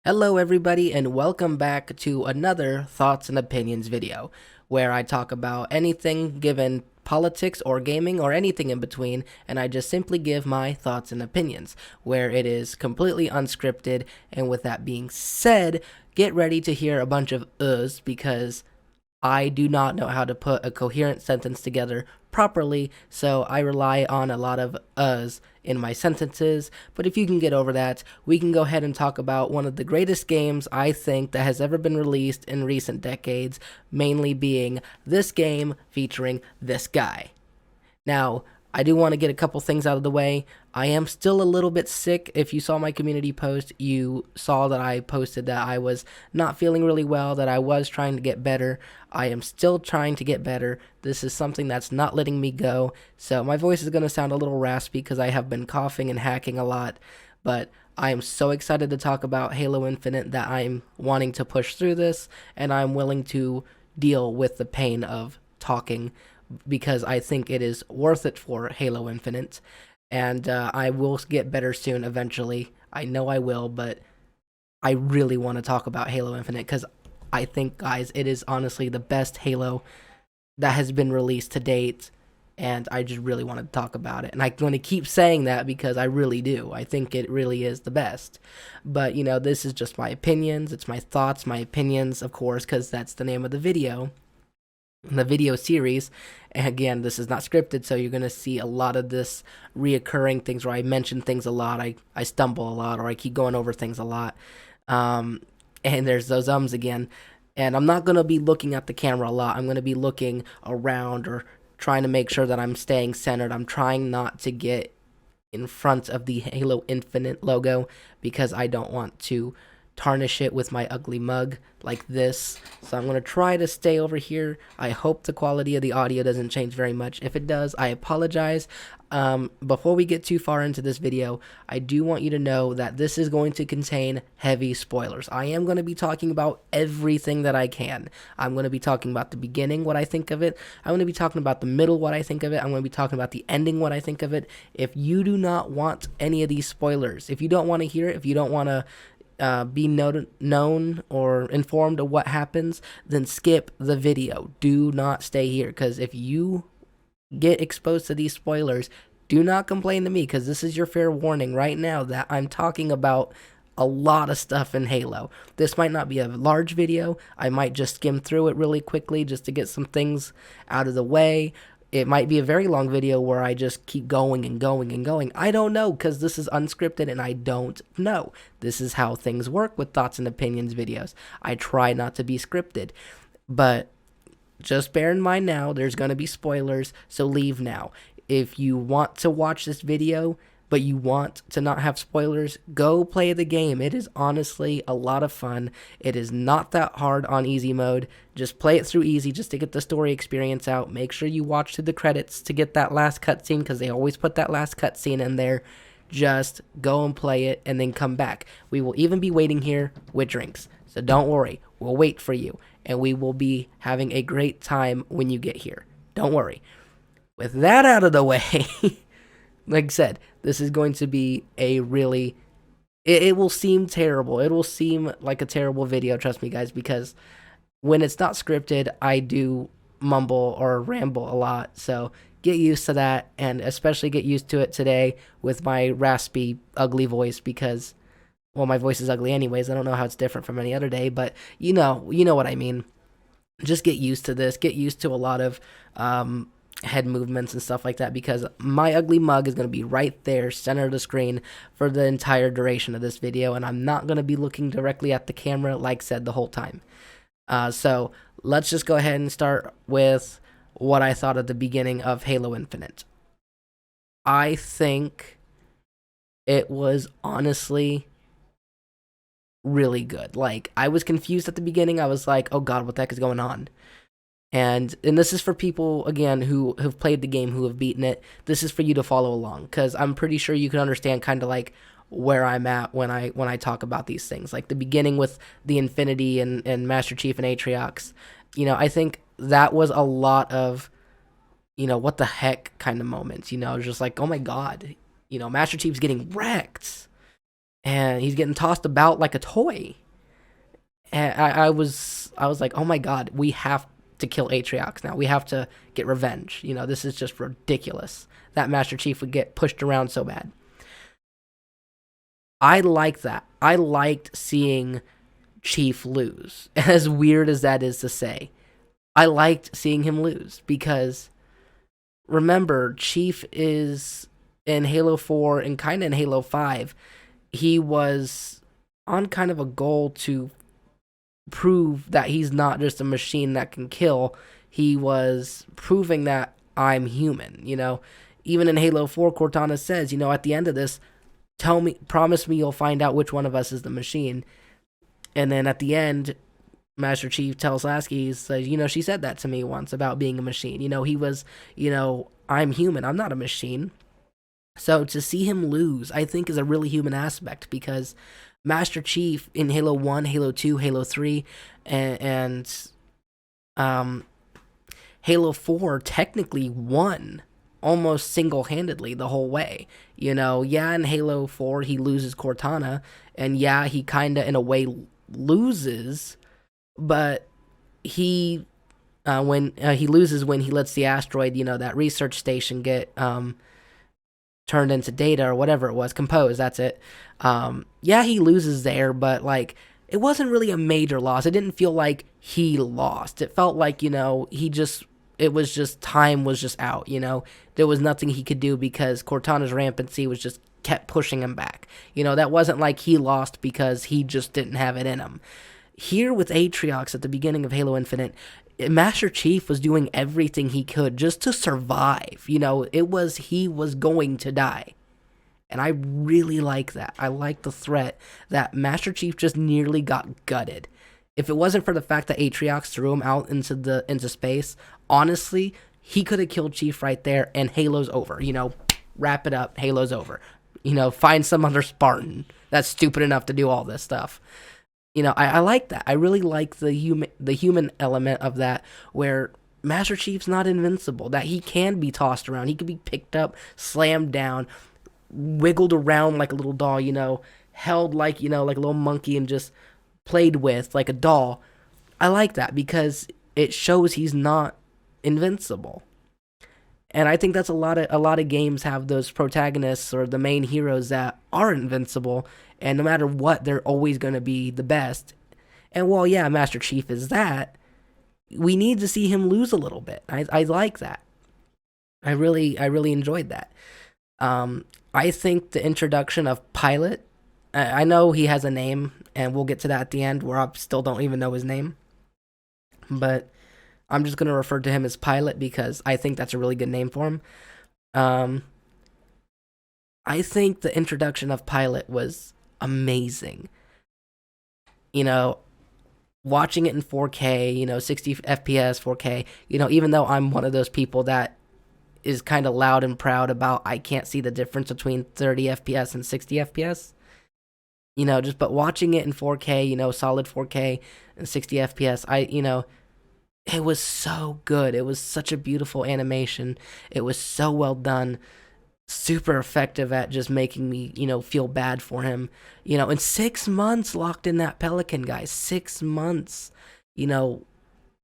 Hello everybody and welcome back to another Thoughts and Opinions video, where I talk about anything given politics or gaming or anything in between, and I just simply give my thoughts and opinions, where it is completely unscripted. And with that being said, get ready to hear a bunch of uhs because I do not know how to put a coherent sentence together properly, so I rely on a lot of uhs in my sentences. But if you can get over that, we can go ahead and talk about one of the greatest games I think that has ever been released in recent decades, mainly being this game featuring this guy. Now, I do want to get a couple things out of the way. I am still a little bit sick. If you saw my community post, you saw that I posted that I was not feeling really well, that I was trying to get better. I am still trying to get better. This is something that's not letting me go. So my voice is going to sound a little raspy because I have been coughing and hacking a lot. But I am so excited to talk about Halo Infinite that I'm wanting to push through this, and I'm willing to deal with the pain of talking because I think it is worth it for Halo Infinite. And I will get better soon eventually. I know I will, but I really want to talk about Halo Infinite because I think, guys, it is honestly the best Halo that has been released to date. And I just really want to talk about it. And I'm going to keep saying that because I really do. I think it really is the best. But, this is just my opinions. It's my thoughts, my opinions, of course, because that's the name of the video. The video series. And again, this is not scripted, so you're going to see a lot of this reoccurring things where I mention things a lot, I stumble a lot, or I keep going over things a lot. And there's those ums again. And I'm not going to be looking at the camera a lot. I'm going to be looking around or trying to make sure that I'm staying centered. I'm trying not to get in front of the Halo Infinite logo because I don't want to tarnish it with my ugly mug like this. So I'm going to try to stay over here. I hope the quality of the audio doesn't change very much. If it does, I apologize. Before we get too far into this video, I do want you to know that this is going to contain heavy spoilers. I am going to be talking about everything that I can. I'm going to be talking about the beginning, what I think of it. I'm going to be talking about the middle, what I think of it. I'm going to be talking about the ending, what I think of it. If you do not want any of these spoilers, if you don't want to hear it, if you don't want to be known or informed of what happens, then skip the video. Do not stay here, because if you get exposed to these spoilers, do not complain to me, because this is your fair warning right now that I'm talking about a lot of stuff in Halo. This might not be a large video. I might just skim through it really quickly just to get some things out of the way. It might be a very long video where I just keep going and going and going. I don't know, because this is unscripted and I don't know. This is how things work with Thoughts and Opinions videos. I try not to be scripted. But just bear in mind now, there's going to be spoilers, so leave now. If you want to watch this video, but you want to not have spoilers, go play the game. It is honestly a lot of fun. It is not that hard on easy mode. Just play it through easy just to get the story experience out. Make sure you watch through the credits to get that last cutscene, because they always put that last cutscene in there. Just go and play it and then come back. We will even be waiting here with drinks, so don't worry. We'll wait for you, and we will be having a great time when you get here. Don't worry. With that out of the way, like I said, this is going to be a really, it will seem terrible. It will seem like a terrible video, trust me, guys, because when it's not scripted, I do mumble or ramble a lot. So get used to that, and especially get used to it today with my raspy, ugly voice, because, well, my voice is ugly anyways. I don't know how it's different from any other day, but you know what I mean. Just get used to this. Get used to a lot of head movements and stuff like that, because my ugly mug is going to be right there, center of the screen, for the entire duration of this video, and I'm not going to be looking directly at the camera, like said, the whole time. So let's just go ahead and start with what I thought at the beginning of Halo Infinite. I think it was honestly really good. Like, I was confused at the beginning. I was like, oh god, what the heck is going on? And this is for people, again, who have played the game, who have beaten it. This is for you to follow along, because I'm pretty sure you can understand kind of like where I'm at when I talk about these things. Like the beginning with the Infinity and Master Chief and Atriox. I think that was a lot of, what the heck kind of moments. Just like, oh my god, Master Chief's getting wrecked. and he's getting tossed about like a toy. And I was like, oh my god, we have to kill Atriox now. We have to get revenge. This is just ridiculous that Master Chief would get pushed around so bad. I like that. I liked seeing Chief lose. As weird as that is to say, I liked seeing him lose because remember, Chief is in Halo 4 and kind of in Halo 5. He was on kind of a goal to prove that he's not just a machine that can kill. He was proving that I'm human. Even in Halo 4, Cortana says, at the end of this, promise me you'll find out which one of us is the machine. And then at the end, Master Chief tells Lasky, he says, she said that to me once about being a machine. He was, I'm human. I'm not a machine. So to see him lose, I think is a really human aspect because Master Chief in Halo 1, Halo 2, Halo 3, and Halo 4 technically won almost single-handedly the whole way. Yeah, in Halo 4 he loses Cortana, and yeah, he kind of in a way loses, but he when he loses when he lets the asteroid, that research station get turned into data or whatever it was, composed, that's it. Yeah, he loses there, but like it wasn't really a major loss. It didn't feel like he lost. It felt like, it was just time was just out, There was nothing he could do because Cortana's rampancy was just kept pushing him back. That wasn't like he lost because he just didn't have it in him. Here with Atriox at the beginning of Halo Infinite, Master Chief was doing everything he could just to survive. He was going to die. And I really like that. I like the threat that Master Chief just nearly got gutted. If it wasn't for the fact that Atriox threw him out into space, honestly, he could have killed Chief right there and Halo's over. Wrap it up, Halo's over. Find some other Spartan that's stupid enough to do all this stuff. I like that. I really like the human element of that, where Master Chief's not invincible, that he can be tossed around. He could be picked up, slammed down, wiggled around like a little doll, held like, like a little monkey and just played with like a doll. I like that because it shows he's not invincible. And I think that's a lot of games have those protagonists or the main heroes that are invincible, and no matter what, they're always going to be the best. And while yeah, Master Chief is that, we need to see him lose a little bit. I like that. I really enjoyed that. I think the introduction of Pilot, I know he has a name, and we'll get to that at the end, where I still don't even know his name, but I'm just going to refer to him as Pilot because I think that's a really good name for him. I think the introduction of Pilot was amazing. Watching it in 4K, 60 FPS, 4K, even though I'm one of those people that is kind of loud and proud about I can't see the difference between 30 FPS and 60 FPS. But watching it in 4K, solid 4K and 60 FPS, it was so good. It was such a beautiful animation. It was so well done. Super effective at just making me, feel bad for him. In 6 months locked in that Pelican, guys. 6 months,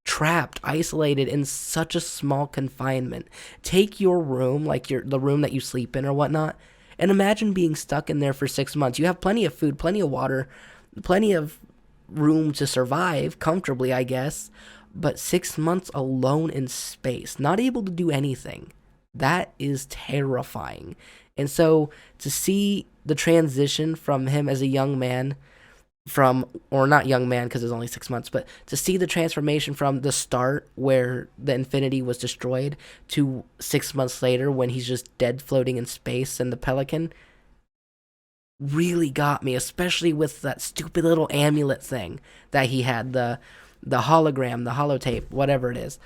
trapped, isolated in such a small confinement. Take your room, like the room that you sleep in or whatnot, and imagine being stuck in there for 6 months. You have plenty of food, plenty of water, plenty of room to survive comfortably, I guess. But 6 months alone in space, not able to do anything, that is terrifying. And so to see the transition from him as a young man, or not young man because it's only 6 months, but to see the transformation from the start where the Infinity was destroyed to 6 months later when he's just dead floating in space in the Pelican, really got me, especially with that stupid little amulet thing that he had, the hologram, the holotape, whatever it is.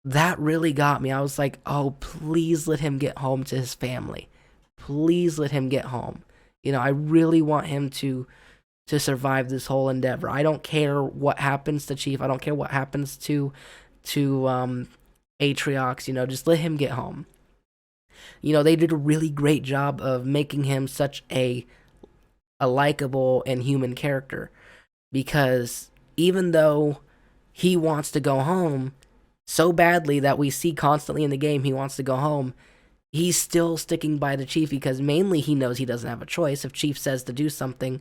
That really got me. I was like, oh, please let him get home to his family. Please let him get home. I really want him to survive this whole endeavor. I don't care what happens to Chief. I don't care what happens to Atriox. Just let him get home. They did a really great job of making him such a a likable and human character, because even though he wants to go home so badly that we see constantly in the game, he wants to go home, he's still sticking by the chief because mainly he knows he doesn't have a choice. If Chief says to do something,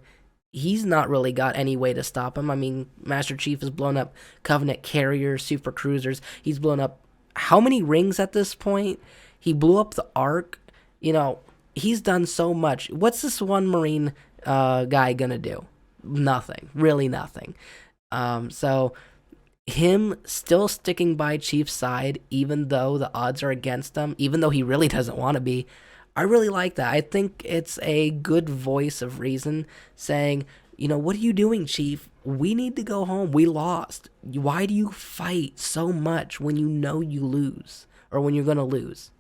he's not really got any way to stop him. I mean, Master Chief has blown up Covenant carriers, super cruisers. He's blown up how many rings at this point? He blew up the Ark. You know, he's done so much. What's this one Marine guy gonna do? Nothing. Really nothing. So him still sticking by Chief's side, even though the odds are against him, even though he really doesn't want to be, I really like that. I think it's a good voice of reason saying, you know, what are you doing, Chief? We need to go home. We lost. Why do you fight so much when you know you lose or when you're going to lose?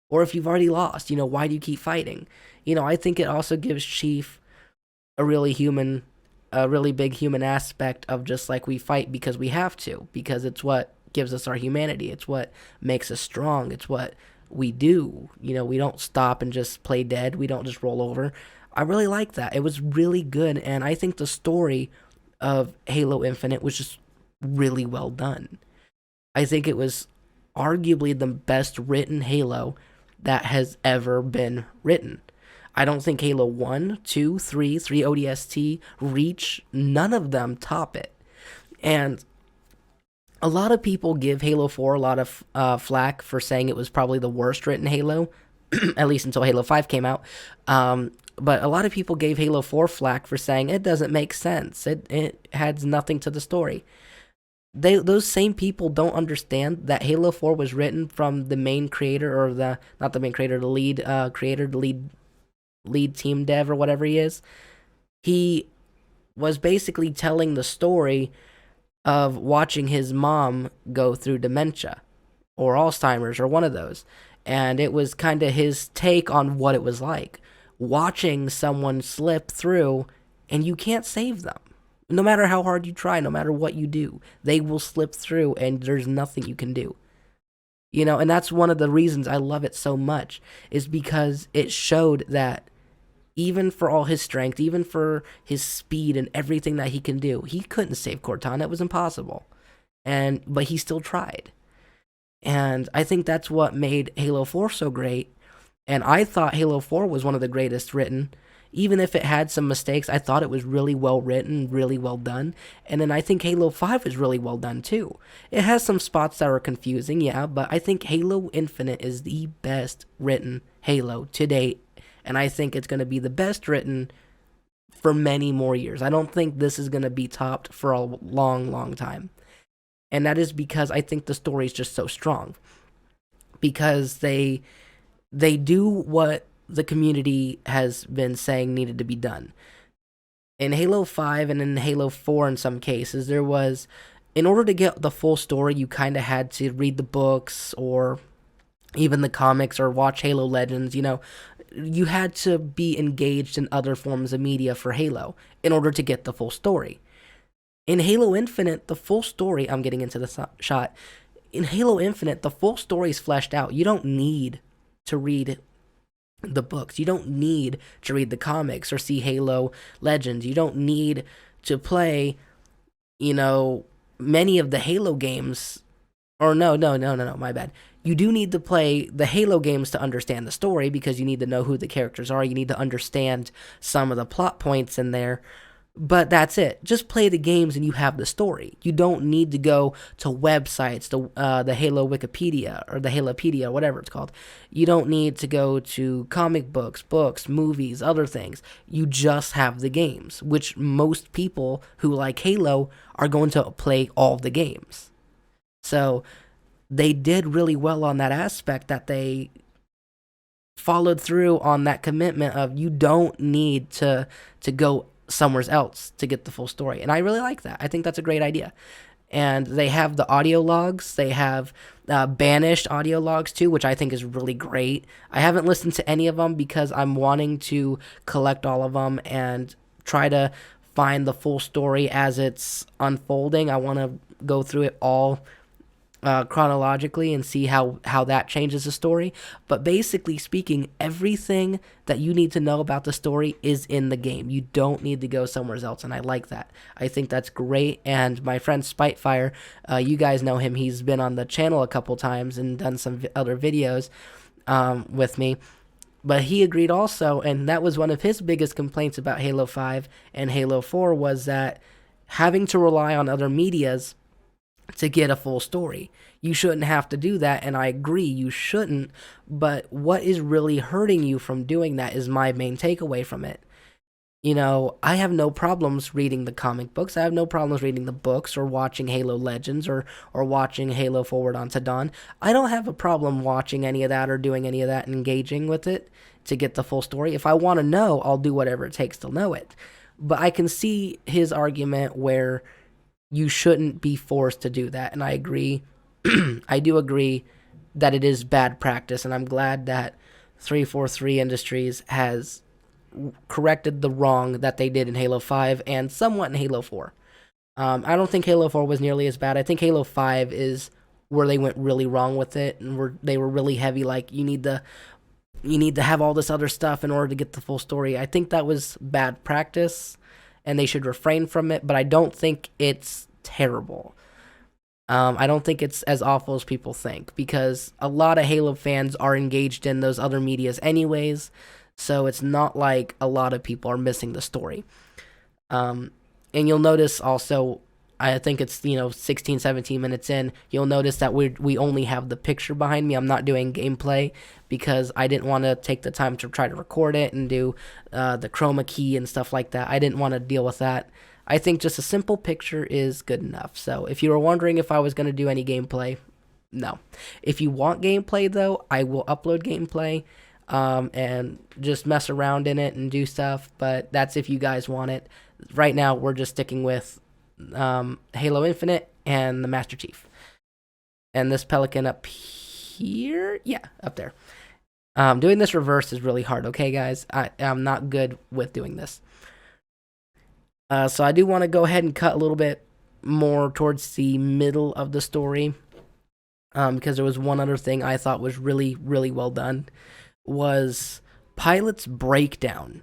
Or if you've already lost, you know, why do you keep fighting? You know, I think it also gives Chief a really big human aspect of just like we fight because we have to, because it's what gives us our humanity. It's what makes us strong. It's what we do. You know, we don't stop and just play dead. We don't just roll over. I really like that. It was really good, and I think the story of Halo Infinite was just really well done. I think it was arguably the best written Halo that has ever been written. I don't think Halo 1, 2, 3 ODST, Reach, none of them top it. And a lot of people give Halo 4 a lot of flack for saying it was probably the worst written Halo, at least until Halo 5 came out. But a lot of people gave Halo 4 flack for saying it doesn't make sense. It adds nothing to the story. Those same people don't understand that Halo 4 was written from the main creator, or the lead creator, the lead team dev, or whatever he is. He was basically telling the story of watching his mom go through dementia or Alzheimer's or one of those. And it was kind of his take on what it was like watching someone slip through, and you can't save them. No matter how hard you try, no matter what you do, they will slip through and there's nothing you can do. You know, and that's one of the reasons I love it so much, is because it showed that even for all his strength, even for his speed and everything that he can do, he couldn't save Cortana. It was impossible. But he still tried. And I think that's what made Halo 4 so great. And I thought Halo 4 was one of the greatest written. Even if it had some mistakes, I thought it was really well written, really well done. And then I think Halo 5 is really well done too. It has some spots that are confusing, yeah, but I think Halo Infinite is the best written Halo to date. And I think it's going to be the best written for many more years. I don't think this is going to be topped for a long, long time. And that is because I think the story is just so strong. Because they do what the community has been saying needed to be done. In Halo 5 and in Halo 4 in some cases, there was, in order to get the full story, you kind of had to read the books or even the comics or watch Halo Legends, you know. You had to be engaged in other forms of media for Halo in order to get the full story. In Halo Infinite, the full story, I'm getting into the shot. In Halo Infinite, the full story is fleshed out. You don't need to read the books. You don't need to read the comics or see Halo Legends. You don't need to play, you know, many of the Halo games. Or no, my bad. You do need to play the Halo games to understand the story, because you need to know who the characters are. You need to understand some of the plot points in there. But that's it. Just play the games and you have the story. You don't need to go to websites, the Halo Wikipedia or the Halopedia, whatever it's called. You don't need to go to comic books, movies, other things. You just have the games, which most people who like Halo are going to play all the games. So they did really well on that aspect, that they followed through on that commitment of you don't need to go somewhere else to get the full story. And I really like that. I think that's a great idea. And they have the audio logs. They have Banished audio logs too, which I think is really great. I haven't listened to any of them because I'm wanting to collect all of them and try to find the full story as it's unfolding. I want to go through it all chronologically and see how that changes the story. But basically speaking, everything that you need to know about the story is in the game. You don't need to go somewhere else, and I like that. I think that's great. And my friend Spitefire, you guys know him. He's been on the channel a couple times and done some other videos with me. But he agreed also, and that was one of his biggest complaints about Halo 5 and Halo 4 was that having to rely on other medias to get a full story. You shouldn't have to do that, and I agree, you shouldn't, but what is really hurting you from doing that is my main takeaway from it. You know, I have no problems reading the comic books. I have no problems reading the books or watching Halo Legends or watching Halo Forward Unto Dawn. I don't have a problem watching any of that or doing any of that and engaging with it to get the full story. If I want to know, I'll do whatever it takes to know it. But I can see his argument where you shouldn't be forced to do that, and I agree. I do agree that it is bad practice, and I'm glad that 343 Industries has corrected the wrong that they did in Halo 5 and somewhat in Halo 4. I don't think Halo 4 was nearly as bad. I think Halo 5 is where they went really wrong with it, and where they were really heavy, like you need to have all this other stuff in order to get the full story. I think that was bad practice, and they should refrain from it, but I don't think it's terrible. I don't think it's as awful as people think, because a lot of Halo fans are engaged in those other medias anyways, so it's not like a lot of people are missing the story. And you'll notice also, I think it's, 16, 17 minutes in, you'll notice that we only have the picture behind me. I'm not doing gameplay because I didn't want to take the time to try to record it and do the chroma key and stuff like that. I didn't want to deal with that. I think just a simple picture is good enough. So if you were wondering if I was going to do any gameplay, no. If you want gameplay, though, I will upload gameplay and just mess around in it and do stuff. But that's if you guys want it. Right now, we're just sticking with Halo Infinite and the Master Chief. And this Pelican up here? Yeah, up there. Doing this reverse is really hard, okay, guys? I'm not good with doing this. So I do want to go ahead and cut a little bit more towards the middle of the story, because there was one other thing I thought was really, really well done, was Pilot's breakdown.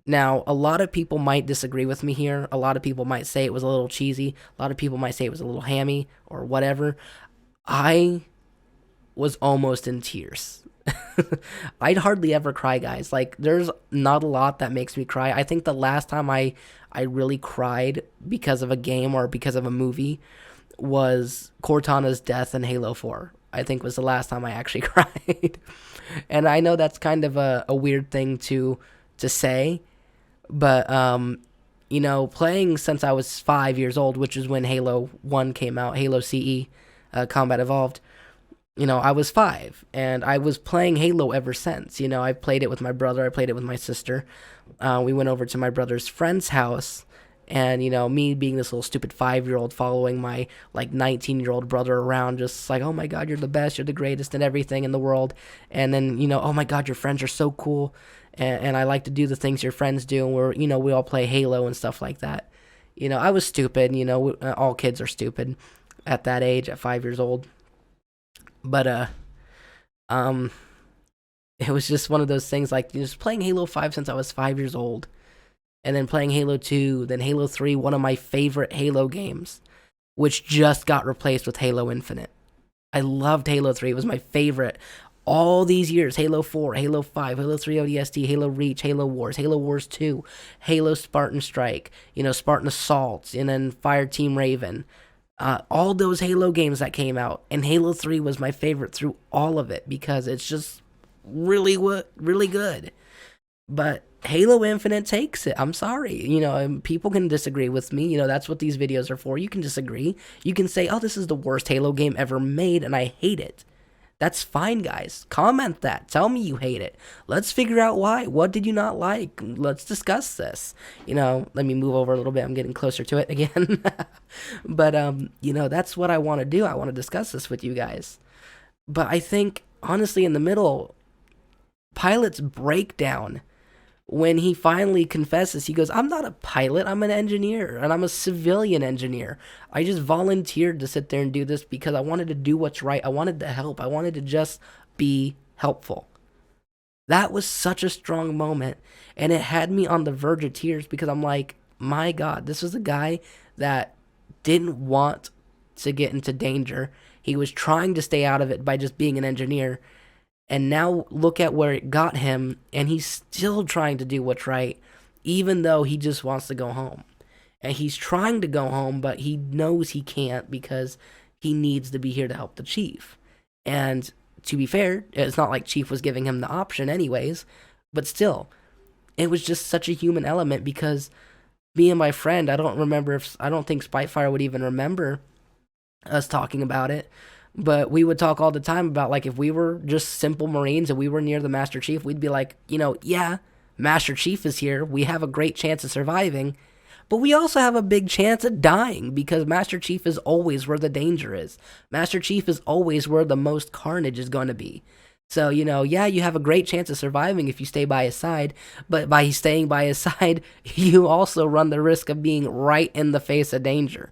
Now, a lot of people might disagree with me here. A lot of people might say it was a little cheesy. A lot of people might say it was a little hammy or whatever. I was almost in tears. I'd hardly ever cry, guys. Like, there's not a lot that makes me cry. I think the last time I really cried because of a game or because of a movie was Cortana's death in Halo 4. I think was the last time I actually cried. And I know that's kind of a weird thing to say, but playing since I was 5 years old, which is when Halo 1 came out, Halo CE, Combat Evolved. I was 5, and I was playing Halo ever since. I played it with my brother, I played it with my sister. We went over to my brother's friend's house, and, me being this little stupid 5-year-old following my, 19-year-old brother around, just like, oh my god, you're the best, you're the greatest and everything in the world. And then, oh my god, your friends are so cool, and I like to do the things your friends do, and we all play Halo and stuff like that. I was stupid, all kids are stupid at that age, at 5 years old. But, it was just one of those things, like, just playing Halo 5 since I was 5 years old, and then playing Halo 2, then Halo 3, one of my favorite Halo games, which just got replaced with Halo Infinite. I loved Halo 3, it was my favorite. All these years, Halo 4, Halo 5, Halo 3 ODST, Halo Reach, Halo Wars 2, Halo Spartan Strike, Spartan Assault, and then Fireteam Raven. All those Halo games that came out, and Halo 3 was my favorite through all of it because it's just really good. But Halo Infinite takes it. I'm sorry. People can disagree with me. That's what these videos are for. You can disagree. You can say, oh, this is the worst Halo game ever made, and I hate it. That's fine, guys. Comment that. Tell me you hate it. Let's figure out why. What did you not like? Let's discuss this. Let me move over a little bit. I'm getting closer to it again. But, that's what I want to do. I want to discuss this with you guys. But I think, honestly, in the middle, Pilot's breakdown when he finally confesses, he goes, I'm not a pilot, I'm an engineer, and I'm a civilian engineer. I just volunteered to sit there and do this because I wanted to do what's right. I wanted to help. I wanted to just be helpful. That was such a strong moment, and it had me on the verge of tears because I'm like, my God, this was a guy that didn't want to get into danger. He was trying to stay out of it by just being an engineer. And now look at where it got him, and he's still trying to do what's right, even though he just wants to go home. And he's trying to go home, but he knows he can't because he needs to be here to help the chief. And to be fair, it's not like Chief was giving him the option anyways, but still, it was just such a human element because me and my friend, I don't think Spitefire would even remember us talking about it, but we would talk all the time about, like, if we were just simple Marines and we were near the Master Chief, we'd be like, yeah, Master Chief is here. We have a great chance of surviving, but we also have a big chance of dying because Master Chief is always where the danger is. Master Chief is always where the most carnage is going to be. So, yeah, you have a great chance of surviving if you stay by his side, but by staying by his side, you also run the risk of being right in the face of danger.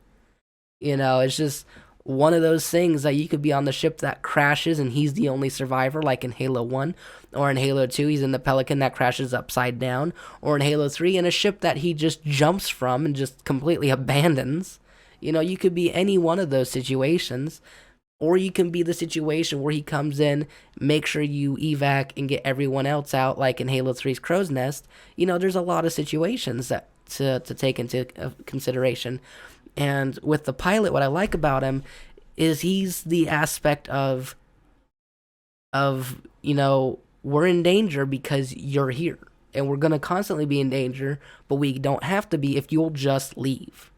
It's just one of those things that you could be on the ship that crashes and he's the only survivor, like in Halo 1, or in Halo 2, he's in the Pelican that crashes upside down, or in Halo 3, in a ship that he just jumps from and just completely abandons. You could be any one of those situations, or you can be the situation where he comes in, make sure you evac and get everyone else out, like in Halo 3's Crow's Nest. There's a lot of situations that to take into consideration. And with the pilot, what I like about him is he's the aspect of we're in danger because you're here. And we're going to constantly be in danger, but we don't have to be if you'll just leave.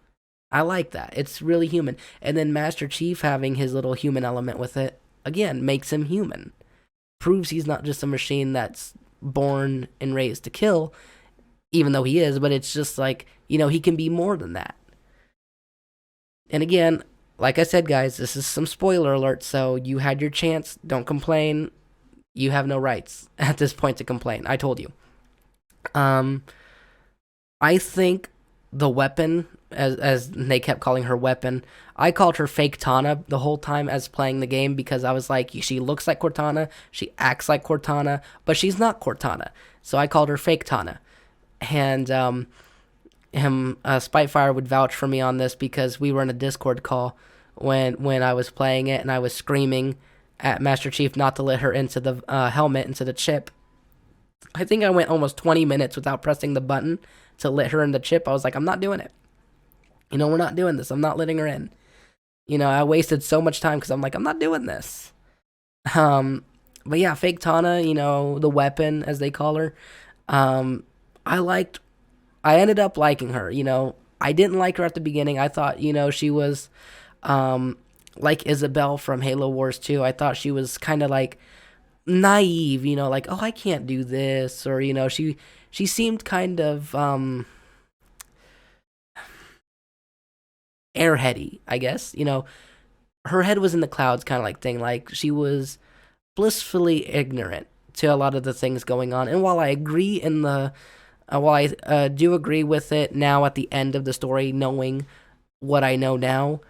I like that. It's really human. And then Master Chief having his little human element with it, again, makes him human. Proves he's not just a machine that's born and raised to kill, even though he is, but it's just like, he can be more than that. And again, like I said, guys, this is some spoiler alert, so you had your chance. Don't complain. You have no rights at this point to complain. I told you. I think the weapon, as they kept calling her weapon, I called her Fake Tana the whole time as playing the game because I was like, she looks like Cortana, she acts like Cortana, but she's not Cortana. So I called her Fake Tana. And Spitefire would vouch for me on this because we were in a Discord call when I was playing it and I was screaming at Master Chief not to let her into the helmet, into the chip. I think I went almost 20 minutes without pressing the button to let her in the chip. I was like, I'm not doing it. We're not doing this. I'm not letting her in. I wasted so much time because I'm like, I'm not doing this. But yeah, Fake Tana, the weapon, as they call her. I ended up liking her. I didn't like her at the beginning. I thought, she was like Isabel from Halo Wars 2. I thought she was kind of like naive, like, oh, I can't do this, or she seemed kind of airheady, I guess. Her head was in the clouds kind of like thing. Like, she was blissfully ignorant to a lot of the things going on. And while I agree while I do agree with it now at the end of the story, knowing what I know now,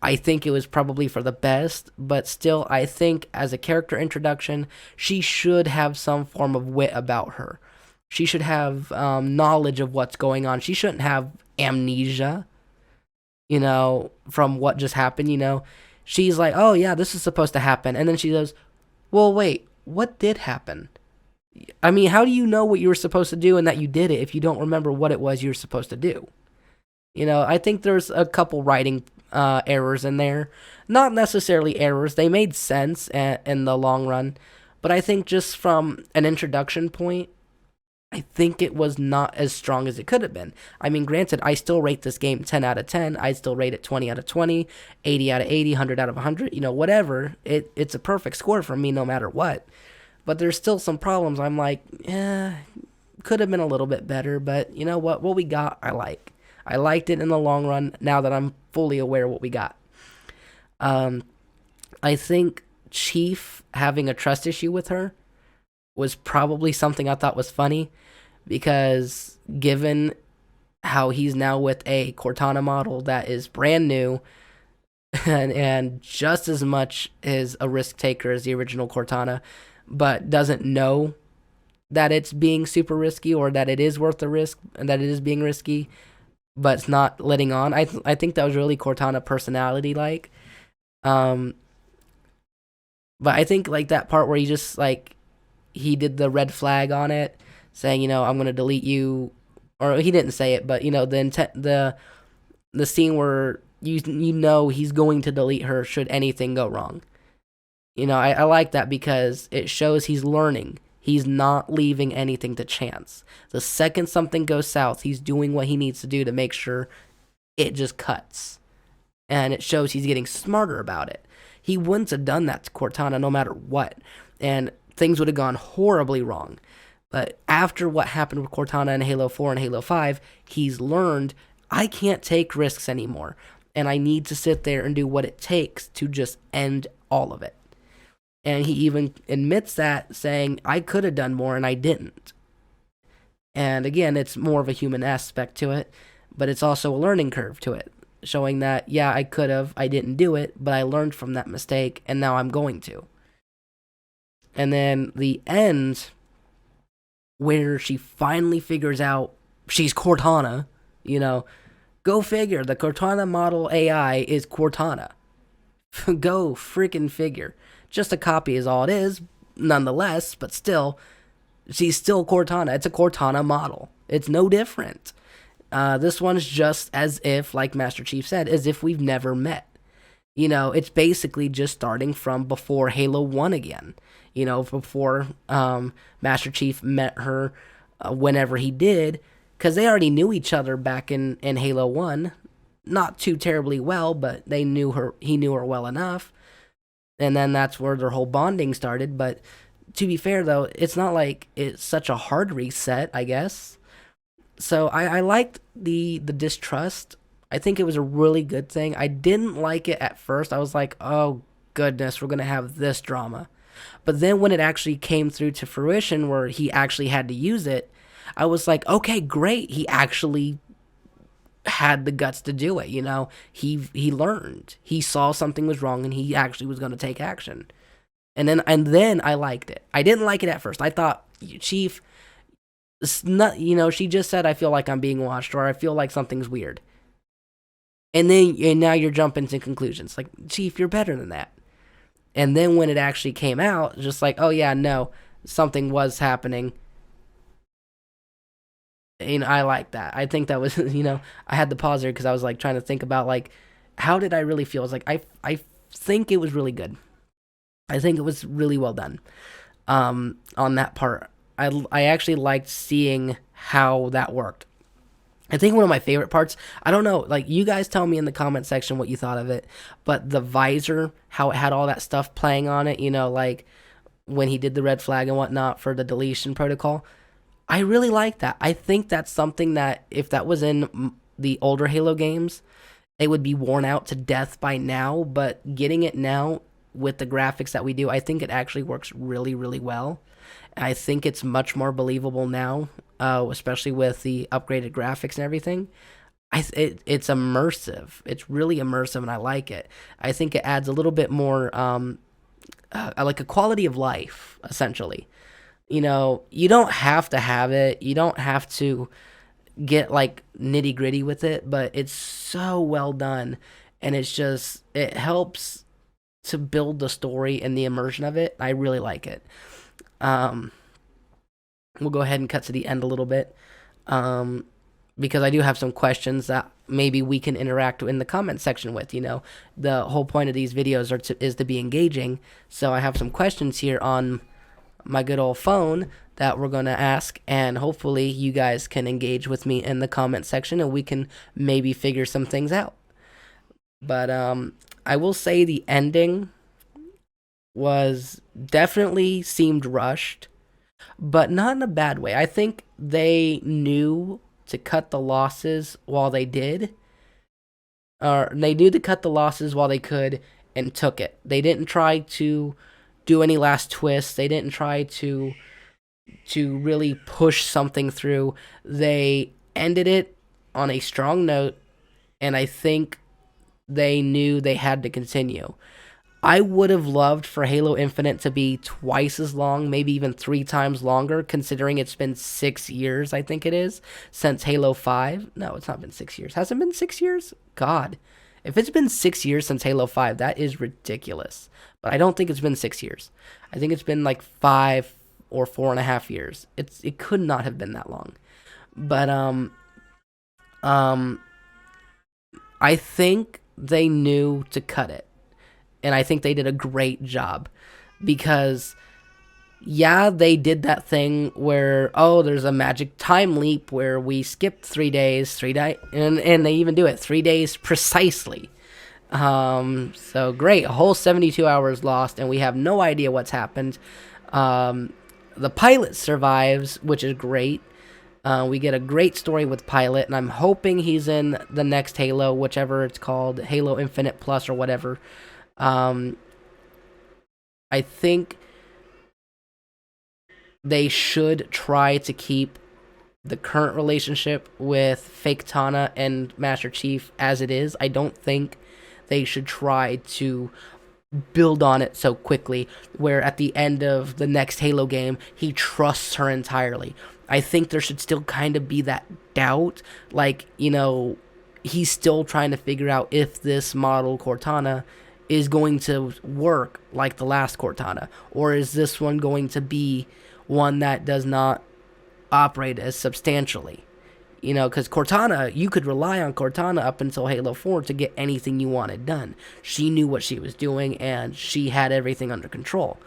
I think it was probably for the best, but still, I think as a character introduction, she should have some form of wit about her. She should have knowledge of what's going on. She shouldn't have amnesia, from what just happened, She's like, oh yeah, this is supposed to happen. And then she goes, well, wait, what did happen? I mean, how do you know what you were supposed to do and that you did it if you don't remember what it was you were supposed to do? I think there's a couple writing errors in there. Not necessarily errors. They made sense in the long run. But I think just from an introduction point, I think it was not as strong as it could have been. I mean, granted, I still rate this game 10 out of 10. I still rate it 20 out of 20, 80 out of 80, 100 out of 100. Whatever. It's a perfect score for me no matter what. But there's still some problems. I'm like, could have been a little bit better. But you know what? What we got, I like. I liked it in the long run now that I'm fully aware of what we got. I think Chief having a trust issue with her was probably something I thought was funny because given how he's now with a Cortana model that is brand new and just as much is a risk taker as the original Cortana, but doesn't know that it's being super risky or that it is worth the risk and that it is being risky, but it's not letting on. I think that was really Cortana personality like. Um, but I think like that part where he just like he did the red flag on it, saying I'm gonna delete you, or he didn't say it, but the scene where he's going to delete her should anything go wrong. I like that because it shows he's learning. He's not leaving anything to chance. The second something goes south, he's doing what he needs to do to make sure it just cuts. And it shows he's getting smarter about it. He wouldn't have done that to Cortana no matter what. And things would have gone horribly wrong. But after what happened with Cortana in Halo 4 and Halo 5, he's learned I can't take risks anymore. And I need to sit there and do what it takes to just end all of it. And he even admits that, saying, I could have done more and I didn't. And again, it's more of a human aspect to it, but it's also a learning curve to it, showing that, yeah, I could have, I didn't do it, but I learned from that mistake, and now I'm going to. And then the end, where she finally figures out she's Cortana, go figure, the Cortana model AI is Cortana. Go freaking figure. Just a copy is all it is, nonetheless, but still, she's still Cortana. It's a Cortana model. It's no different. This one's just as if, like Master Chief said, as if we've never met. It's basically just starting from before Halo 1 again. Before Master Chief met her whenever he did, because they already knew each other back in Halo 1. Not too terribly well, but he knew her well enough. And then that's where their whole bonding started. But to be fair, though, it's not like it's such a hard reset, I guess. So I liked the distrust. I think it was a really good thing. I didn't like it at first. I was like, oh, goodness, we're going to have this drama. But then when it actually came through to fruition where he actually had to use it, I was like, okay, great. He actually had the guts to do it. He learned. He saw something was wrong and he actually was going to take action. And then I liked it. I didn't like it at first. I thought, Chief, it's not, she just said I feel like I'm being watched or I feel like something's weird. And now you're jumping to conclusions. Like, Chief, you're better than that. And then when it actually came out, just like, oh yeah, no, something was happening. I like that. I think that was, I had to pause there because I was like trying to think about like, how did I really feel? I was like, I think it was really good. I think it was really well done. On that part, I actually liked seeing how that worked. I think one of my favorite parts, I don't know, like you guys tell me in the comment section what you thought of it, but the visor, how it had all that stuff playing on it, like when he did the red flag and whatnot for the deletion protocol. I really like that. I think that's something that if that was in the older Halo games, it would be worn out to death by now, but getting it now with the graphics that we do, I think it actually works really, really well. I think it's much more believable now, especially with the upgraded graphics and everything. It's immersive. It's really immersive, and I like it. I think it adds a little bit more, like a quality of life, essentially. You don't have to have it. You don't have to get like nitty gritty with it, but it's so well done, and it helps to build the story and the immersion of it. I really like it. We'll go ahead and cut to the end a little bit, because I do have some questions that maybe we can interact in the comment section with. The whole point of these videos is to be engaging. So I have some questions here on my good old phone that we're going to ask, and hopefully you guys can engage with me in the comment section and we can maybe figure some things out. But I will say the ending was definitely seemed rushed, but not in a bad way. I think they knew to cut the losses while they did, or they knew to cut the losses while they could and took it. They didn't try to do any last twists. They didn't try to to really push something through. They ended it on a strong note, and I think they knew they had to continue. I would have loved for Halo Infinite to be twice as long, maybe even 3 times longer, considering it's been 6 years, I think it is, since Halo 5. No, it's not been 6 years. Has it been 6 years? God. If it's been 6 years since Halo 5, that is ridiculous. But I don't think it's been 6 years. I think it's been like 5 or 4.5 years. It could not have been that long. But um I think they knew to cut it. And I think they did a great job because yeah, they did that thing where there's a magic time leap where we skipped 3 days, and they even do it 3 days precisely. So great, a whole 72 hours lost, and we have no idea what's happened. The pilot survives, which is great. We get a great story with Pilot, and I'm hoping he's in the next Halo, whichever it's called, Halo Infinite Plus or whatever. I think they should try to keep the current relationship with Fake Tana and Master Chief as it is. I don't think they should try to build on it so quickly, where at the end of the next Halo game, he trusts her entirely. I think there should still kind of be that doubt, like, he's still trying to figure out if this model Cortana is going to work like the last Cortana, or is this one going to be one that does not operate as substantially? Because Cortana, you could rely on Cortana up until Halo 4 to get anything you wanted done. She knew what she was doing, and she had everything under control.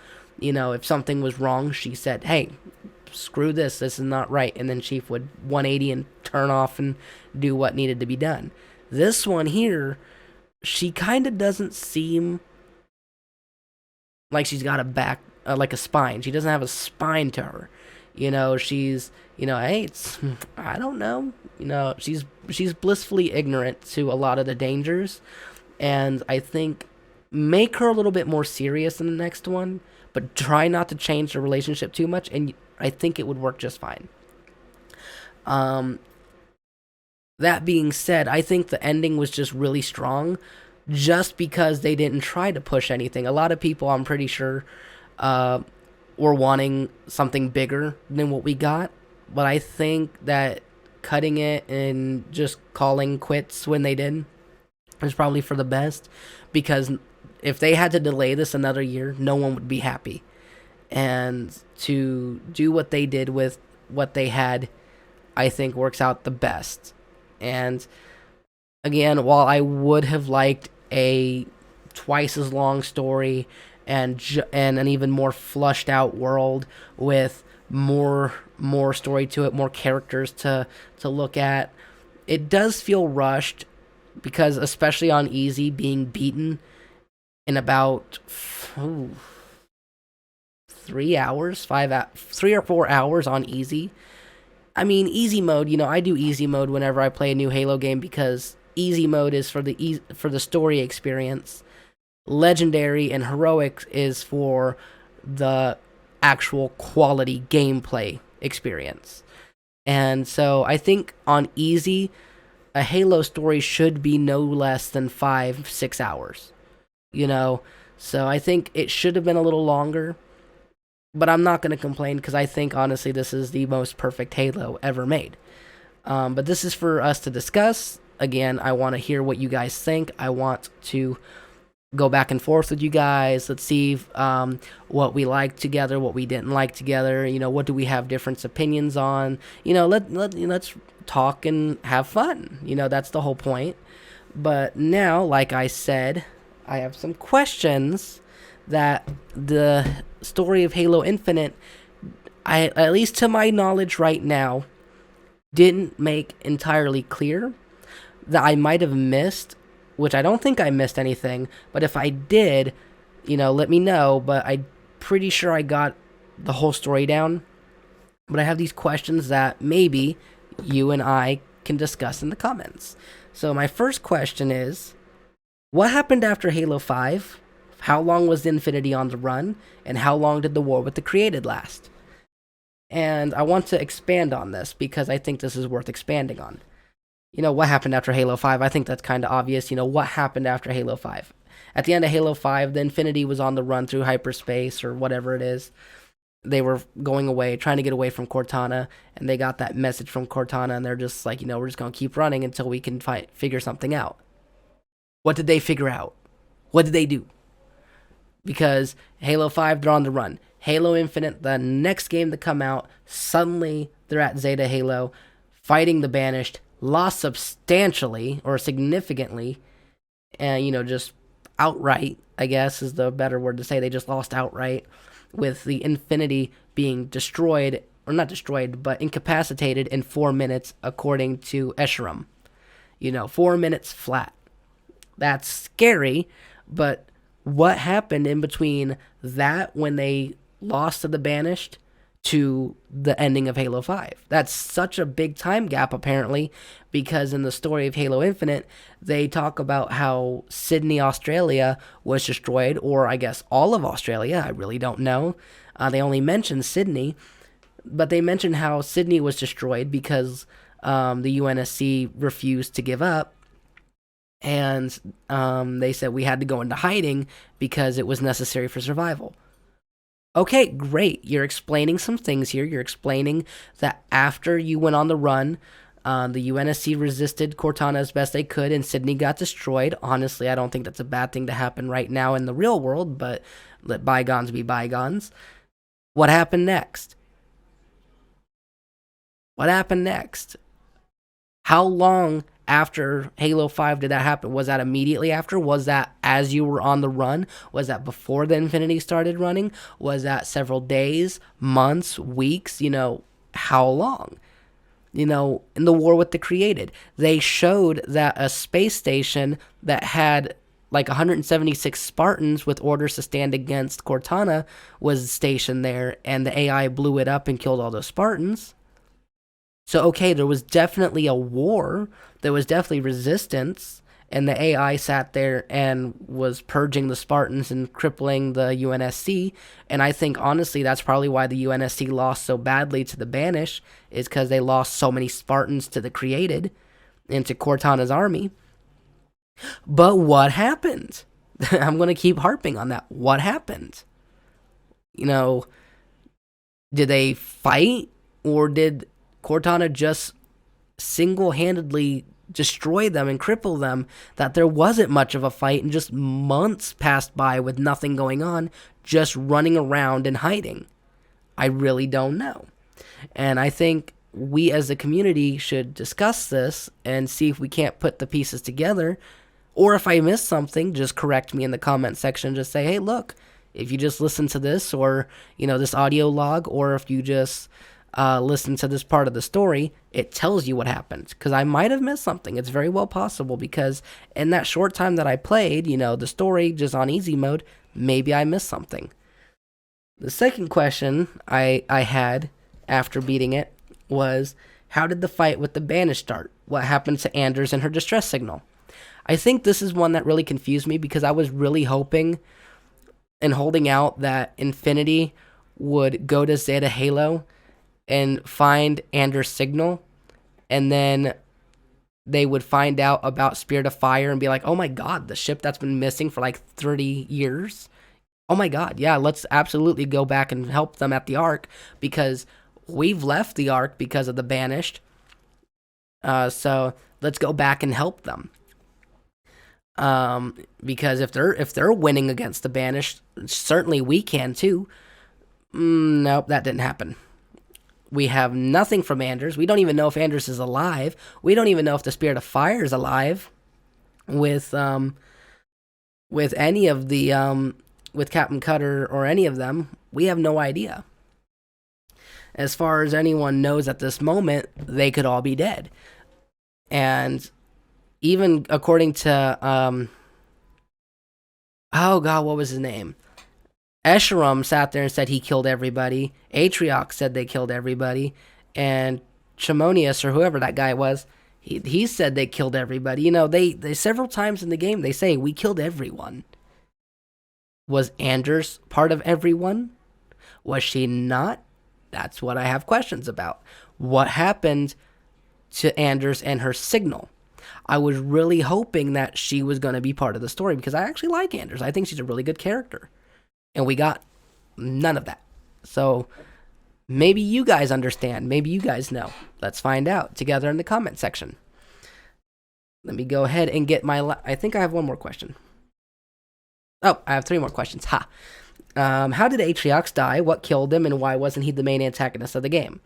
If something was wrong, she said, hey, screw this is not right, and then Chief would 180 and turn off and do what needed to be done. This one here, she kind of doesn't seem like she's got a back, like a spine. She doesn't have a spine to her. She's, hey, I don't know. She's blissfully ignorant to a lot of the dangers. And I think make her a little bit more serious in the next one, but try not to change the relationship too much, and I think it would work just fine. That being said, I think the ending was just really strong just because they didn't try to push anything. A lot of people, I'm pretty sure, were wanting something bigger than what we got. But I think that cutting it and just calling quits when they did was probably for the best. Because if they had to delay this another year, no one would be happy. And to do what they did with what they had, I think works out the best. And again, while I would have liked a twice as long story and an even more flushed out world with more story to it, more characters to look at, it does feel rushed because, especially on easy, being beaten in about 3 hours, 3 or 4 hours on easy. I mean, easy mode, I do easy mode whenever I play a new Halo game because easy mode is for the story experience. Legendary and heroic is for the actual quality gameplay experience. And so I think on easy, a Halo story should be no less than 5-6 hours. So I think it should have been a little longer. But I'm not going to complain because I think, honestly, this is the most perfect Halo ever made. But this is for us to discuss. Again, I want to hear what you guys think. I want to go back and forth with you guys. Let's see what we liked together, what we didn't like together. What do we have different opinions on? Let's talk and have fun. That's the whole point. But now, like I said, I have some questions that the story of Halo Infinite, at least to my knowledge right now, didn't make entirely clear, that I might have missed, which I don't think I missed anything, but if I did, let me know, but I'm pretty sure I got the whole story down. But I have these questions that maybe you and I can discuss in the comments. So my first question is, what happened after Halo 5? How long was Infinity on the run? And how long did the war with the Created last? And I want to expand on this because I think this is worth expanding on. What happened after Halo 5? I think that's kind of obvious. What happened after Halo 5? At the end of Halo 5, the Infinity was on the run through hyperspace or whatever it is. They were going away, trying to get away from Cortana, and they got that message from Cortana, and they're just like, we're just going to keep running until we can figure something out. What did they figure out? What did they do? Because Halo 5, they're on the run. Halo Infinite, the next game to come out, suddenly they're at Zeta Halo, fighting the Banished, lost substantially or significantly, and, just outright, I guess is the better word to say. They just lost outright, with the Infinity being destroyed, or not destroyed, but incapacitated in 4 minutes, according to Escharum. 4 minutes flat. That's scary, but what happened in between that when they lost to the Banished to the ending of Halo 5? That's such a big time gap, apparently, because in the story of Halo Infinite, they talk about how Sydney, Australia was destroyed, or I guess all of Australia, I really don't know. They only mention Sydney, but they mention how Sydney was destroyed because the UNSC refused to give up, and they said we had to go into hiding because it was necessary for survival. Okay, great. You're explaining some things here. You're explaining that after you went on the run, the UNSC resisted Cortana as best they could, and Sydney got destroyed. Honestly, I don't think that's a bad thing to happen right now in the real world, but let bygones be bygones. What happened next? What happened next? How long after Halo 5 did that happen? Was that immediately after? Was that as you were on the run? Was that before the Infinity started running? Was that several days, months, weeks? How long? In the war with the Created, they showed that a space station that had like 176 Spartans with orders to stand against Cortana was stationed there, and the AI blew it up and killed all those Spartans. So, okay, there was definitely a war. There was definitely resistance. And the AI sat there and was purging the Spartans and crippling the UNSC. And I think, honestly, that's probably why the UNSC lost so badly to the Banish, is because they lost so many Spartans to the Created and to Cortana's army. But what happened? I'm going to keep harping on that. What happened? Did they fight? Or did Cortana just single-handedly destroy them and cripple them, that there wasn't much of a fight and just months passed by with nothing going on, just running around and hiding? I really don't know. And I think we as a community should discuss this and see if we can't put the pieces together. Or if I missed something, just correct me in the comment section. Just say, hey, look, if you just listen to this, or, this audio log, or if you just listen to this part of the story, it tells you what happened. Because I might have missed something. It's very well possible, because in that short time that I played, the story just on easy mode, maybe I missed something. The second question I had after beating it was, how did the fight with the Banished start? What happened to Anders and her distress signal? I think this is one that really confused me, because I was really hoping and holding out that Infinity would go to Zeta Halo and find Anders' signal, and then they would find out about Spirit of Fire and be like, oh my god, the ship that's been missing for like 30 years. Oh my god, yeah, let's absolutely go back and help them at the Ark, because we've left the Ark because of the Banished. So let's go back and help them. Because if they're winning against the Banished, certainly we can too. Nope, that didn't happen. We have nothing from Anders. We don't even know if Anders is alive. We don't even know if the Spirit of Fire is alive with any of the with Captain Cutter or any of them. We have no idea. As far as anyone knows at this moment, they could all be dead. And even according to oh god, what was his name? Escharum sat there and said he killed everybody. Atriox said they killed everybody. And Chimonius, or whoever that guy was, he said they killed everybody. They several times in the game, they say, we killed everyone. Was Anders part of everyone? Was she not? That's what I have questions about. What happened to Anders and her signal? I was really hoping that she was going to be part of the story because I actually like Anders. I think she's a really good character. And we got none of that. So maybe you guys understand. Maybe you guys know. Let's find out together in the comment section. Let me go ahead and get my... I think I have one more question. Oh, I have 3 more questions. Ha! How did Atriox die? What killed him? And why wasn't he the main antagonist of the game?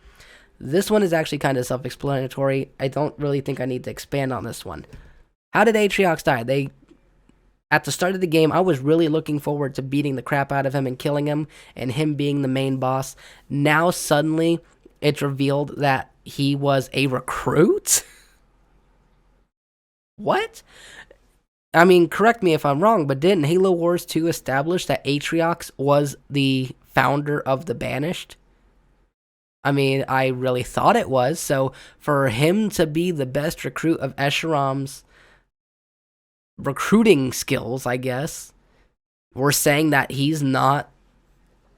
This one is actually kind of self-explanatory. I don't really think I need to expand on this one. How did Atriox die? At the start of the game, I was really looking forward to beating the crap out of him and killing him, and him being the main boss. Now, suddenly, it's revealed that he was a recruit? What? I mean, correct me if I'm wrong, but didn't Halo Wars 2 establish that Atriox was the founder of the Banished? I mean, I really thought it was. So for him to be the best recruit of Escherom's recruiting skills, I guess, we're saying that he's not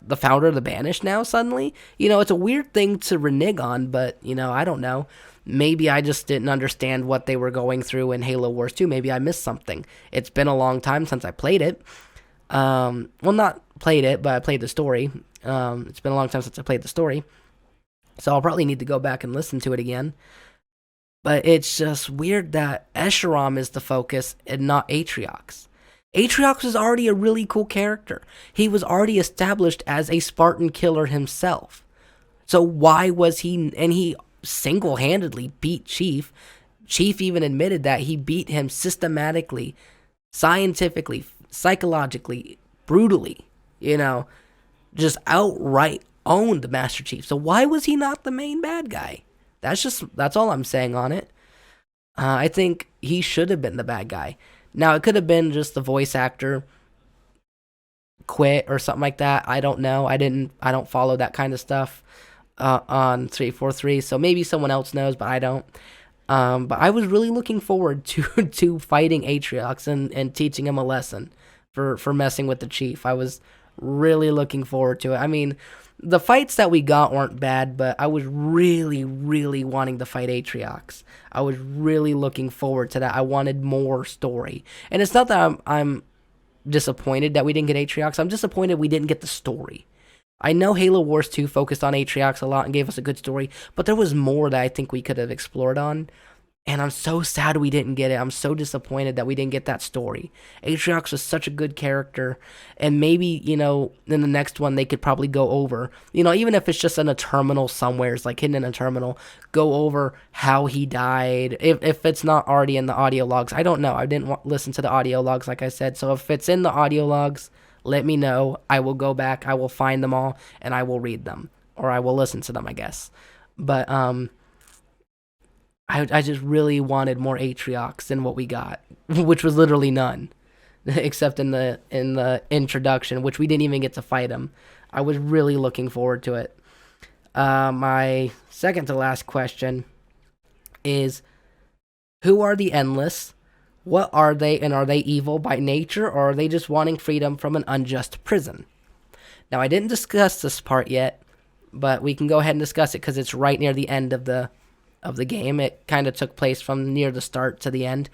the founder of the Banished now suddenly? You know, it's a weird thing to renege on, but, you know, I don't know. Maybe I just didn't understand what they were going through in Halo Wars 2. Maybe I missed something. It's been a long time since I played it. Well, not played it, but I played the story. It's been a long time since I played the story. So I'll probably need to go back and listen to it again. But it's just weird that Escherom is the focus and not Atriox. Atriox was already a really cool character. He was already established as a Spartan killer himself. So why was he... And he single-handedly beat Chief. Chief even admitted that he beat him systematically, scientifically, psychologically, brutally, you know, just outright owned Master Chief. So why was he not the main bad guy? That's all I'm saying on it. I think he should have been the bad guy. Now, it could have been just the voice actor quit or something like that. I don't know. I don't follow that kind of stuff on 343, so maybe someone else knows, but I don't. But I was really looking forward to fighting Atriox and teaching him a lesson for messing with the Chief. I was really looking forward to it. I mean, the fights that we got weren't bad, but I was really, really wanting to fight Atriox. I was really looking forward to that. I wanted more story. And it's not that I'm disappointed that we didn't get Atriox. I'm disappointed we didn't get the story. I know Halo Wars 2 focused on Atriox a lot and gave us a good story, but there was more that I think we could have explored on, and I'm so sad we didn't get it. I'm so disappointed that we didn't get that story. Atriox was such a good character, and maybe, you know, in the next one they could probably go over, you know, even if it's just in a terminal somewhere, it's like hidden in a terminal, go over how he died, if it's not already in the audio logs. I don't know. I didn't listen to the audio logs, like I said, so if it's in the audio logs, let me know. I will go back, I will find them all, and I will read them. Or I will listen to them, I guess. But, I just really wanted more Atriox than what we got, which was literally none. Except in the introduction, which we didn't even get to fight him. I was really looking forward to it. My second to last question is, who are the Endless? What are they, and are they evil by nature, or are they just wanting freedom from an unjust prison? Now, I didn't discuss this part yet, but we can go ahead and discuss it because it's right near the end of the game. It kind of took place from near the start to the end.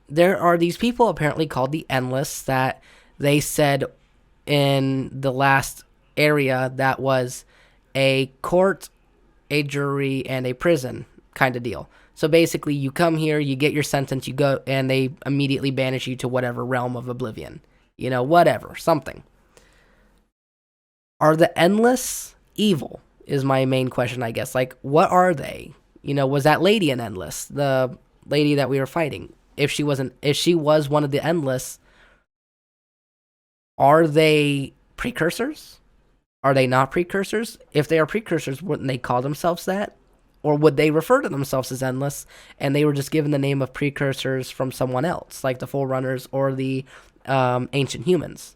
There are these people apparently called the Endless that they said in the last area that was a court, a jury, and a prison kind of deal. So basically, you come here, you get your sentence, you go, and they immediately banish you to whatever realm of oblivion. You know, whatever, something. Are the Endless evil, is my main question, I guess. Like, what are they? You know, was that lady an Endless? The lady that we were fighting? If she was one of the Endless, are they precursors? Are they not precursors? If they are precursors, wouldn't they call themselves that? Or would they refer to themselves as Endless, and they were just given the name of precursors from someone else, like the Forerunners or the Ancient Humans?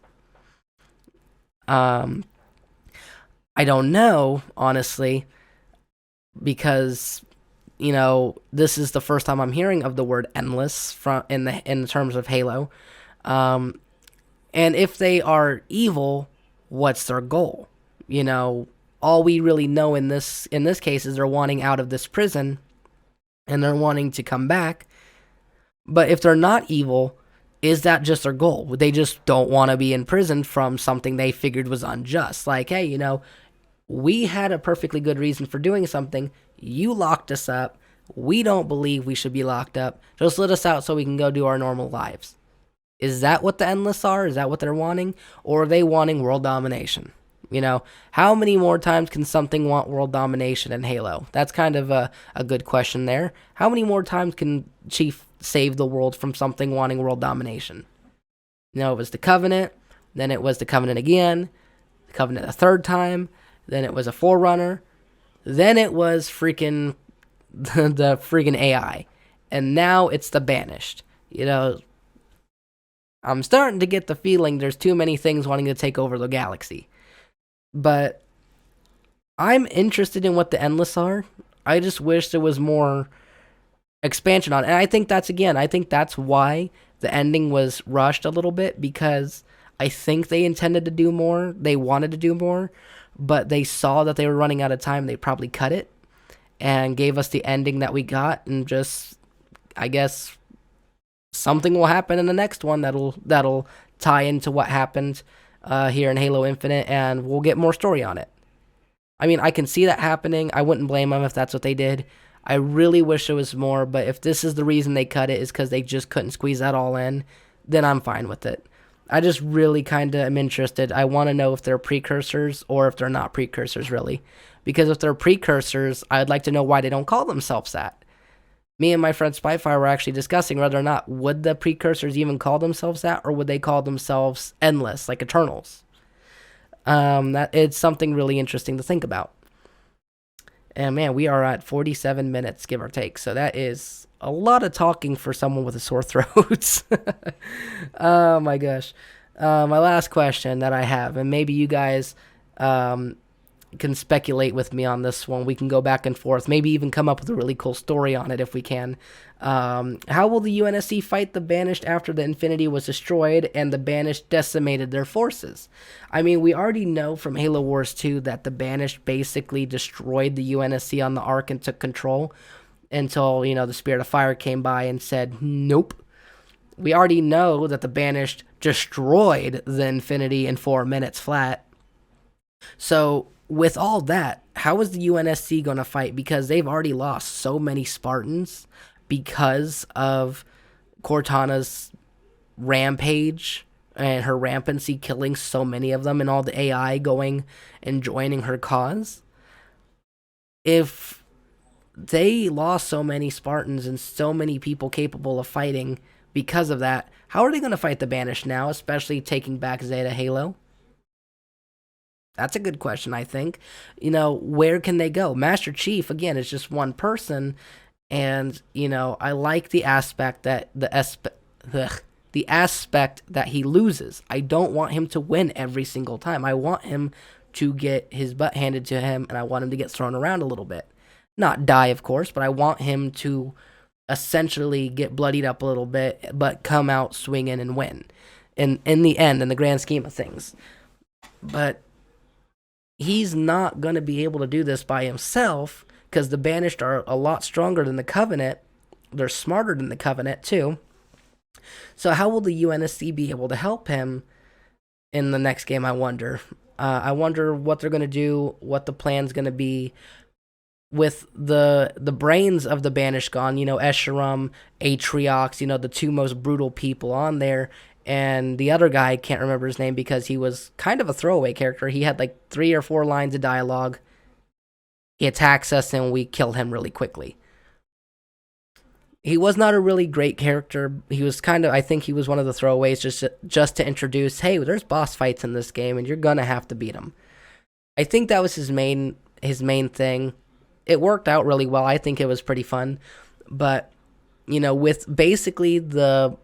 I don't know, honestly, because, you know, this is the first time I'm hearing of the word Endless in terms of Halo. And if they are evil, what's their goal? You know, all we really know in this case is they're wanting out of this prison and they're wanting to come back. But if they're not evil, is that just their goal? They just don't want to be in prison from something they figured was unjust. Like, hey, we had a perfectly good reason for doing something. You locked us up. We don't believe we should be locked up. Just let us out so we can go do our normal lives. Is that what the Endless are? Is that what they're wanting? Or are they wanting world domination? How many more times can something want world domination in Halo? That's kind of a good question there. How many more times can Chief save the world from something wanting world domination? It was the Covenant, then it was the Covenant again, the Covenant a third time, then it was a Forerunner, then it was freaking the freaking AI, and now it's the Banished. I'm starting to get the feeling there's too many things wanting to take over the galaxy. But I'm interested in what the Endless are. I just wish there was more expansion on it. And I think that's why the ending was rushed a little bit, because I think they intended to do more. They wanted to do more, but they saw that they were running out of time. They probably cut it and gave us the ending that we got, and just, I guess, something will happen in the next one that'll tie into what happened here in Halo Infinite, and we'll get more story on it. I mean, I can see that happening. I wouldn't blame them if that's what they did. I really wish there was more, but if this is the reason they cut it is because they just couldn't squeeze that all in, then I'm fine with it. I just really kind of am interested. I want to know if they're precursors or if they're not precursors, really. Because if they're precursors, I'd like to know why they don't call themselves that. Me and my friend Spyfire were actually discussing whether or not would the precursors even call themselves that, or would they call themselves Endless, like Eternals. That it's something really interesting to think about. And man, we are at 47 minutes, give or take. So that is a lot of talking for someone with a sore throat. Oh my gosh. My last question that I have, and maybe you guys can speculate with me on this one. We can go back and forth, maybe even come up with a really cool story on it if we can. How will the UNSC fight the Banished after the Infinity was destroyed and the Banished decimated their forces? I mean, we already know from Halo Wars 2 that the Banished basically destroyed the UNSC on the Ark and took control until, the Spirit of Fire came by and said, nope. We already know that the Banished destroyed the Infinity in 4 minutes flat. So, with all that, how is the UNSC going to fight? Because they've already lost so many Spartans because of Cortana's rampage and her rampancy, killing so many of them, and all the AI going and joining her cause. If they lost so many Spartans and so many people capable of fighting because of that, how are they going to fight the Banished now, especially taking back Zeta Halo? That's a good question, I think. Where can they go? Master Chief, again, is just one person, and, I like the aspect that the aspect that he loses. I don't want him to win every single time. I want him to get his butt handed to him, and I want him to get thrown around a little bit. Not die, of course, but I want him to essentially get bloodied up a little bit, but come out swinging and win. In the end, in the grand scheme of things. But he's not going to be able to do this by himself, because the Banished are a lot stronger than the Covenant. They're smarter than the Covenant, too. So how will the UNSC be able to help him in the next game, I wonder? I wonder what they're going to do, what the plan's going to be with the brains of the Banished gone. Escharum, Atriox, the two most brutal people on there. And the other guy, I can't remember his name because he was kind of a throwaway character. He had like 3 or 4 lines of dialogue. He attacks us and we kill him really quickly. He was not a really great character. He was I think he was one of the throwaways just to introduce, hey, there's boss fights in this game and you're going to have to beat them. I think that was his main thing. It worked out really well. I think it was pretty fun. But, with basically the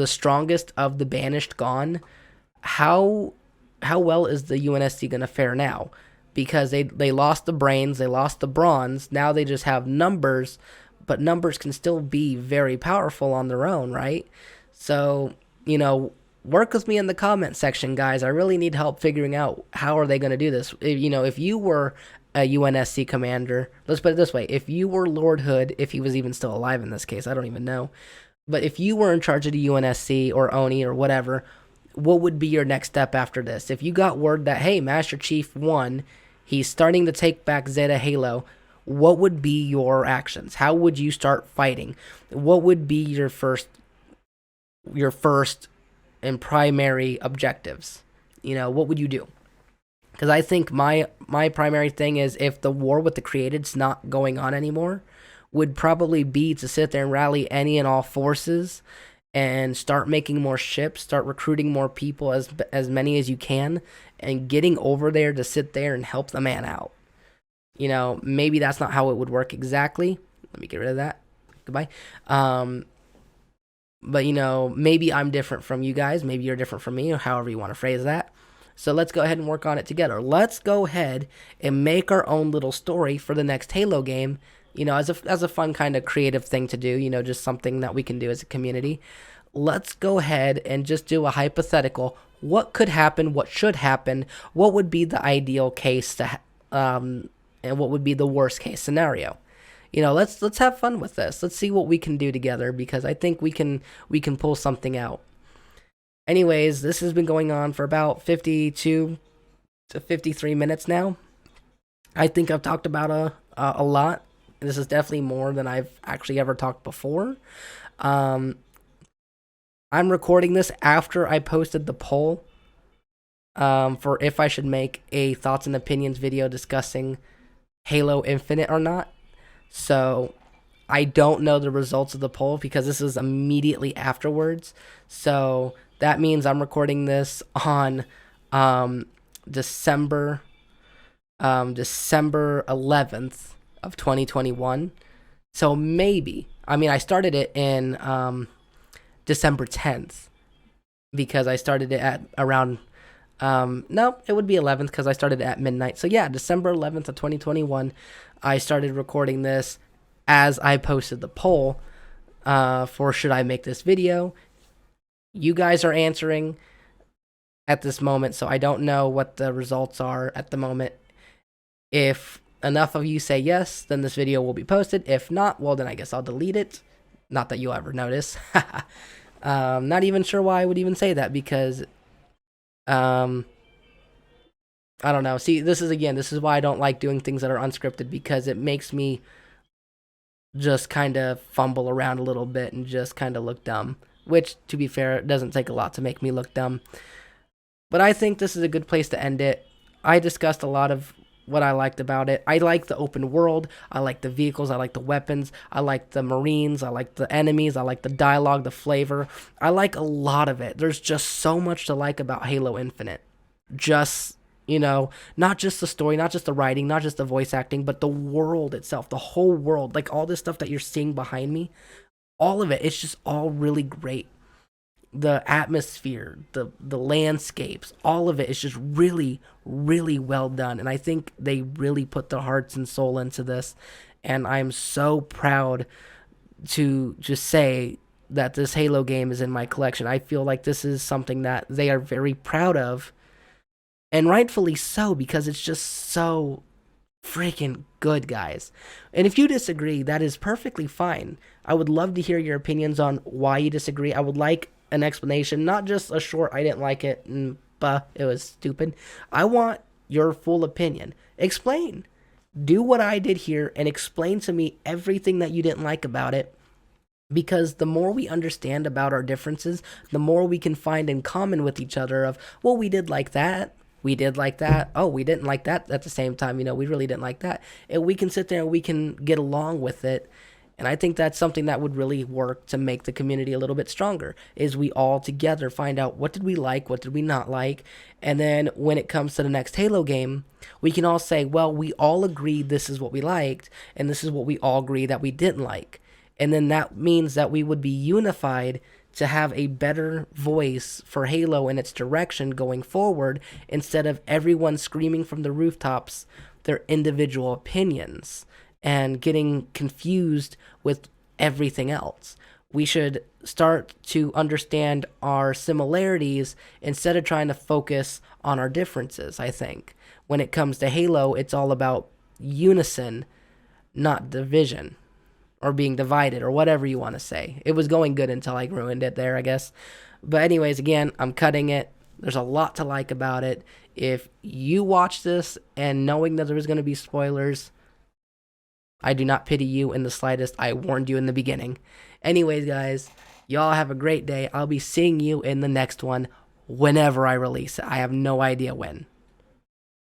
strongest of the Banished gone, how well is the UNSC going to fare now? Because they lost the brains, they lost the bronze, now they just have numbers, but numbers can still be very powerful on their own, right? So, work with me in the comment section, guys. I really need help figuring out how are they going to do this. If you were a UNSC commander, let's put it this way: if you were Lord Hood, if he was even still alive in this case, I don't even know. But if you were in charge of the UNSC or ONI or whatever, what would be your next step after this? If you got word that, hey, Master Chief won, he's starting to take back Zeta Halo, what would be your actions? How would you start fighting? What would be your first and primary objectives? What would you do? Because I think my primary thing is, if the war with the Created's not going on anymore, would probably be to sit there and rally any and all forces and start making more ships, start recruiting more people, as many as you can, and getting over there to sit there and help the man out. Maybe that's not how it would work exactly. Let me get rid of that. Goodbye. But maybe I'm different from you guys. Maybe you're different from me, or however you want to phrase that. So let's go ahead and work on it together. Let's go ahead and make our own little story for the next Halo game. As a fun kind of creative thing to do, just something that we can do as a community. Let's go ahead and just do a hypothetical. What could happen? What should happen? What would be the ideal case and what would be the worst case scenario? Let's have fun with this. Let's see what we can do together, because I think we can pull something out. Anyways, this has been going on for about 52 to 53 minutes now. I think I've talked about a lot. This is definitely more than I've actually ever talked before. I'm recording this after I posted the poll for if I should make a thoughts and opinions video discussing Halo Infinite or not. So I don't know the results of the poll, because this is immediately afterwards. So that means I'm recording this on December 11th of 2021. So maybe, I started it in December 10th, because I started it at around, no, it would be 11th, because I started it at midnight. So yeah, December 11th of 2021, I started recording this as I posted the poll for should I make this video. You guys are answering at this moment, so I don't know what the results are at the moment. If enough of you say yes, then this video will be posted. If not, well, then I guess I'll delete it. Not that you'll ever notice. Not even sure why I would even say that, because I don't know. See, this is why I don't like doing things that are unscripted, because it makes me just kind of fumble around a little bit and just kind of look dumb. Which, to be fair, it doesn't take a lot to make me look dumb. But I think this is a good place to end it. I discussed a lot of what I liked about it. I like the open world. I like the vehicles. I like the weapons. I like the Marines. I like the enemies. I like the dialogue, the flavor. I like a lot of it. There's just so much to like about Halo Infinite. Just, not just the story, not just the writing, not just the voice acting, but the world itself, the whole world. Like all this stuff that you're seeing behind me, all of it, it's just all really great. The atmosphere, the landscapes, all of it is just really, really well done. And I think they really put their hearts and soul into this. And I'm so proud to just say that this Halo game is in my collection. I feel like this is something that they are very proud of. And rightfully so, because it's just so freaking good, guys. And if you disagree, that is perfectly fine. I would love to hear your opinions on why you disagree. I would like an explanation, not just a short, I didn't like it, and it was stupid. I want your full opinion. Explain. Do what I did here and explain to me everything that you didn't like about it. Because the more we understand about our differences, the more we can find in common with each other of, well, we did like that. We did like that. Oh, we didn't like that at the same time. We really didn't like that. And we can sit there and we can get along with it. And I think that's something that would really work to make the community a little bit stronger, is we all together find out what did we like, what did we not like. And then when it comes to the next Halo game, we can all say, well, we all agreed this is what we liked, and this is what we all agree that we didn't like. And then that means that we would be unified to have a better voice for Halo and its direction going forward, instead of everyone screaming from the rooftops their individual opinions and getting confused with everything else. we should start to understand our similarities instead of trying to focus on our differences, I think. When it comes to Halo, it's all about unison, not division or being divided or whatever you want to say. It was going good until I ruined it there, I guess. But anyways, again, I'm cutting it. There's a lot to like about it. If you watch this and knowing that there was going to be spoilers, I do not pity you in the slightest. I warned you in the beginning. Anyways, guys, y'all have a great day. I'll be seeing you in the next one whenever I release it. I have no idea when.